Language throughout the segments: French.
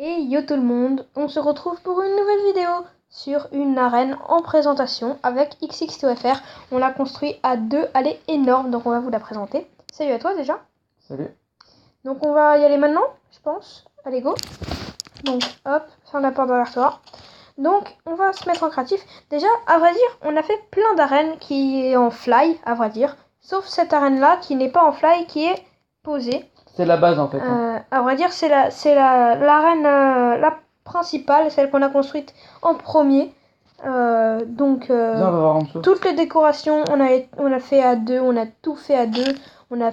Et yo tout le monde, on se retrouve pour une nouvelle vidéo sur une arène en présentation avec XX2FR. On l'a construit à deux, elle est énorme, donc on va vous la présenter. Salut à toi déjà. Salut. Donc on va y aller maintenant, je pense. Allez go. Donc hop, ferme la porte derrière toi. Donc on va se mettre en créatif. Déjà, à vrai dire, on a fait plein d'arènes qui est en fly, à vrai dire. Sauf cette arène là qui n'est pas en fly, qui est posée. C'est la base en fait. À vrai dire, c'est l'arène la principale, celle qu'on a construite en premier. Viens, on va voir en dessous. Toutes les décorations, on a fait à deux, on a tout fait à deux, on a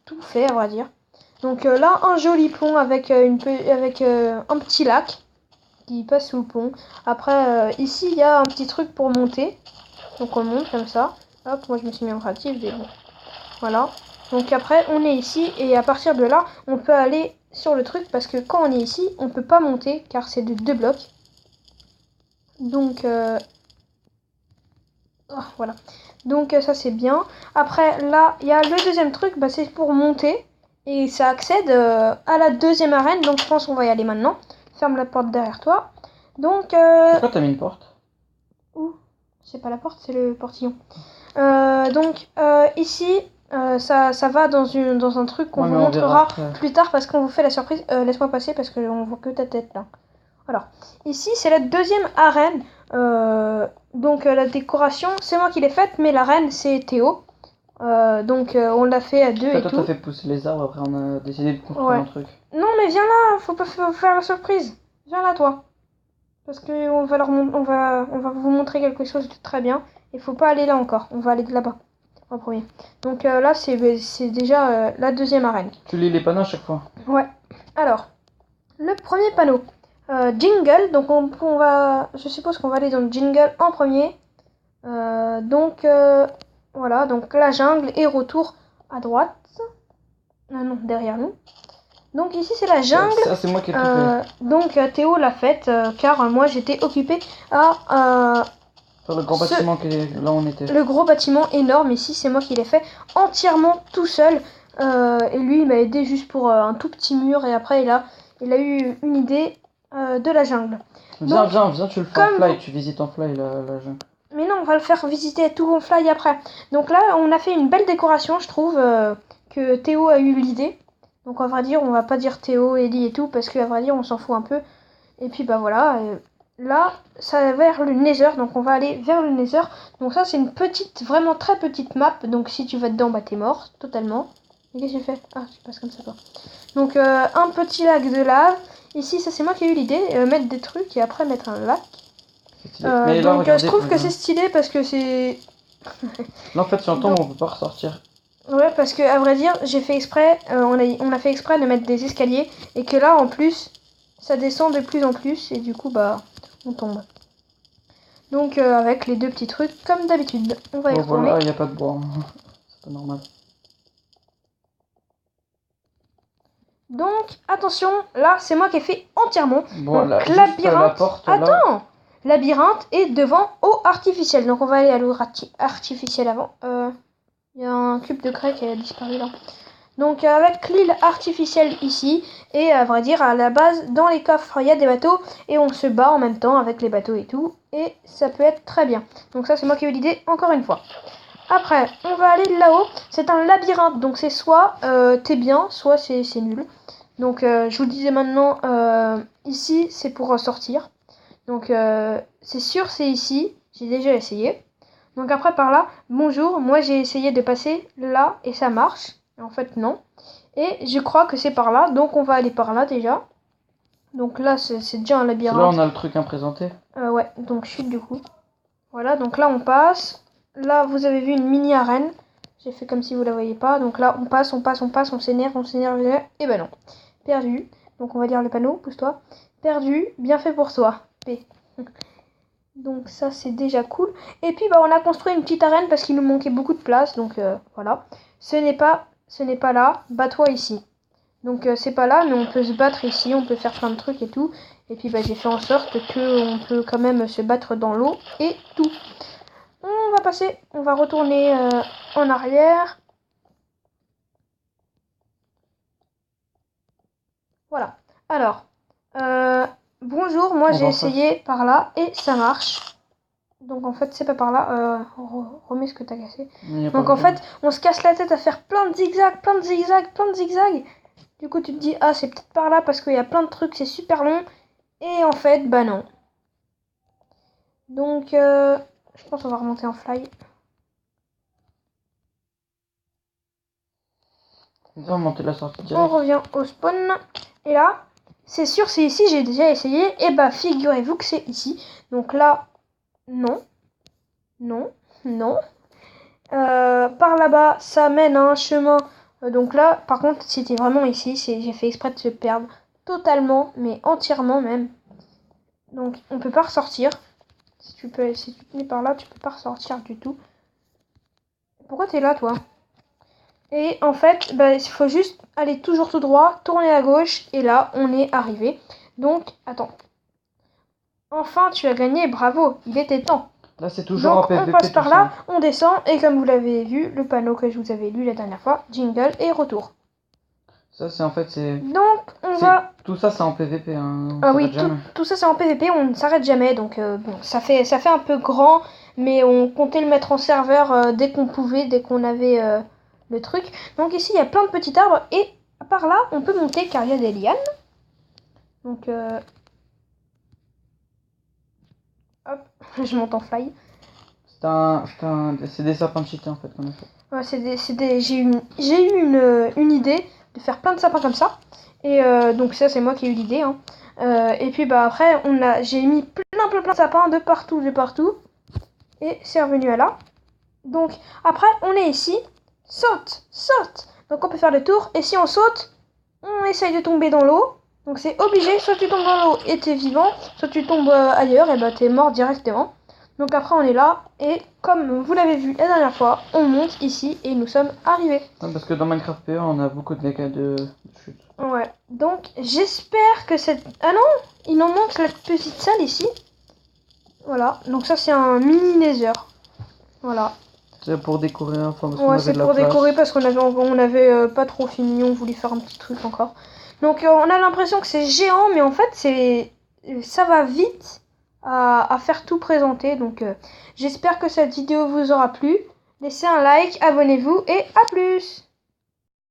tout fait, à vrai dire. Donc là, un joli pont avec un petit lac qui passe sous le pont. Après, ici, il y a un petit truc pour monter. Donc on monte comme ça. Hop, moi je me suis mis en créatif, mais bon. Voilà. Donc après, on est ici et à partir de là, on peut aller sur le truc parce que quand on est ici, on peut pas monter car c'est de 2 blocs. Donc voilà. Donc ça c'est bien. Après là, il y a le deuxième truc, bah, c'est pour monter et ça accède à la deuxième arène. Donc je pense qu'on va y aller maintenant. Ferme la porte derrière toi. Donc pourquoi t'as mis une porte? Où? C'est pas la porte, c'est le portillon. Donc ici. Ça va dans un truc qu'on vous montrera plus tard parce qu'on vous fait la surprise. Laisse-moi passer parce qu'on voit que ta tête là. Alors, ici c'est la deuxième arène. Donc la décoration, c'est moi qui l'ai faite, mais l'arène c'est Théo. Donc on l'a fait à deux et tout. Toi t'as fait pousser les arbres, après on a décidé de construire un truc. Non mais viens là, faut pas faire la surprise. Viens là toi. Parce que on va vous montrer quelque chose de très bien. Il faut pas aller là encore, on va aller de là-bas. En premier. Donc là, c'est déjà la deuxième arène. Tu lis les panneaux à chaque fois? Ouais. Alors, le premier panneau. Jingle. Donc je suppose qu'on va aller dans le jingle en premier. Voilà. Donc la jungle et retour à droite. Ah non, derrière nous. Donc ici c'est la jungle. Ça c'est moi qui ai tout fait. Donc Théo l'a faite car moi j'étais occupée à... Sur le grand bâtiment qui est là où on était. Le gros bâtiment énorme, ici c'est moi qui l'ai fait entièrement tout seul. Et lui il m'a aidé juste pour un tout petit mur. Et après il a eu une idée de la jungle. Viens, tu le fais en fly, tu visites en fly la jungle. Mais non, on va le faire visiter tout en fly après. Donc là on a fait une belle décoration, je trouve, que Théo a eu l'idée. Donc à vrai dire on va pas dire Théo, Ellie et tout, parce qu'à vrai dire on s'en fout un peu. Et puis bah voilà... Là, ça va vers le Nether, donc on va aller vers le Nether. Donc ça, c'est une petite, vraiment très petite map. Donc si tu vas dedans, bah t'es mort, totalement. Et qu'est-ce que j'ai fait? Ah, tu passes comme ça, toi. Donc un petit lac de lave. Ici, ça c'est moi qui ai eu l'idée, mettre des trucs et après mettre un lac. Mais donc là, je trouve que c'est stylé parce que c'est... Là, en fait, si on tombe, on peut pas ressortir. Ouais, parce que à vrai dire, j'ai fait exprès, on a fait exprès de mettre des escaliers. Et que là, en plus, ça descend de plus en plus. Et du coup, bah... on tombe. Donc avec les deux petits trucs comme d'habitude. On va y retourner. Voilà, il n'y a pas de bois. C'est pas normal. Donc attention, là c'est moi qui ai fait entièrement. Bon, donc là, labyrinthe. Attends, là... labyrinthe et devant eau artificielle. Donc on va aller à l'eau artificielle avant. Il y a un cube de craie qui a disparu là. Donc avec l'île artificielle ici. Et à vrai dire, à la base, dans les coffres, il y a des bateaux. Et on se bat en même temps avec les bateaux et tout. Et ça peut être très bien. Donc ça, c'est moi qui ai eu l'idée, encore une fois. Après, on va aller là-haut. C'est un labyrinthe. Donc c'est soit t'es bien, soit c'est nul. Donc je vous le disais maintenant, ici, c'est pour sortir. Donc c'est sûr, c'est ici. J'ai déjà essayé. Donc après, par là, bonjour. Moi, j'ai essayé de passer là et ça marche. En fait, non. Et je crois que c'est par là. Donc, on va aller par là déjà. Donc là, c'est déjà un labyrinthe. Là, on a le truc à présenter. Ouais, donc chute du coup. Voilà, donc là, on passe. Là, vous avez vu une mini arène. J'ai fait comme si vous la voyez pas. Donc là, on passe, on s'énerve. Et ben non. Perdu. Donc, on va lire le panneau. Pousse-toi. Perdu. Bien fait pour toi. P. Donc ça, c'est déjà cool. Et puis, bah, on a construit une petite arène parce qu'il nous manquait beaucoup de place. Donc voilà. Ce n'est pas là, bats-toi ici. Donc c'est pas là, mais on peut se battre ici, on peut faire plein de trucs et tout. Et puis bah, j'ai fait en sorte qu'on peut quand même se battre dans l'eau et tout. On va passer, on va retourner en arrière. Voilà. Alors, Bonjour, moi On j'ai va en essayé par là et ça marche. Donc en fait c'est pas par là. Remets ce que t'as cassé. Il y a Donc pas en besoin. fait on se casse la tête à faire plein de zigzags, plein de zigzags, plein de zigzags. Du coup tu te dis ah c'est peut-être par là parce qu'il y a plein de trucs, c'est super long. Et en fait bah non. Donc je pense qu'on va remonter en fly. On va monter la sortie On direct. revient au spawn. Et là, c'est sûr, c'est ici, j'ai déjà essayé. Et bah, figurez-vous que c'est ici. Donc là, non. Non. Non. Par là-bas, ça mène à un chemin. Donc là, par contre, c'était vraiment ici. J'ai fait exprès de se perdre totalement, mais entièrement même. Donc, on peut pas ressortir. Si tu te mets par là, tu peux pas ressortir du tout. Pourquoi t'es là, toi? Et en fait, bah, il faut juste aller toujours tout droit, tourner à gauche, et là, on est arrivé. Donc, attends. Enfin, tu as gagné, bravo, il était temps. Là, c'est toujours Donc, en PVP. on passe par tout là, ça. on descend, et comme vous l'avez vu, le panneau que je vous avais lu la dernière fois, jingle et retour. Ça, c'est en fait, c'est. Donc, on va... Tout ça, c'est en PVP. Hein. Ah Ça oui, s'arrête jamais. tout ça c'est en PVP, on ne s'arrête jamais, donc bon, ça fait un peu grand, mais on comptait le mettre en serveur dès qu'on pouvait, dès qu'on avait le truc. Donc ici, il y a plein de petits arbres, et par là, on peut monter car il y a des lianes. Donc, hop, je monte en fly. C'est des sapins cheatés en fait qu'on a fait. Ouais, j'ai eu une idée de faire plein de sapins comme ça. Et donc ça, c'est moi qui ai eu l'idée. Hein. Et puis bah après, j'ai mis plein de sapins de partout. Et c'est revenu à là. Donc après, on est ici. Saute. Donc on peut faire le tour. Et si on saute, on essaye de tomber dans l'eau. Donc c'est obligé, soit tu tombes dans l'eau et t'es vivant, soit tu tombes ailleurs et bah t'es mort directement. Donc après on est là et comme vous l'avez vu la dernière fois, on monte ici et nous sommes arrivés. Ouais, parce que dans Minecraft PE, on a beaucoup de dégâts de chute. Ouais, donc j'espère que cette... Ah non, il nous manque la petite salle ici. Voilà, donc ça c'est un mini nether. Voilà. C'est pour décorer, enfin parce qu'on Ouais, avait c'est de la pour place. décorer parce qu'on avait pas trop fini, on voulait faire un petit truc encore. Donc on a l'impression que c'est géant, mais en fait ça va vite à faire tout présenter. Donc j'espère que cette vidéo vous aura plu. Laissez un like, abonnez-vous et à plus.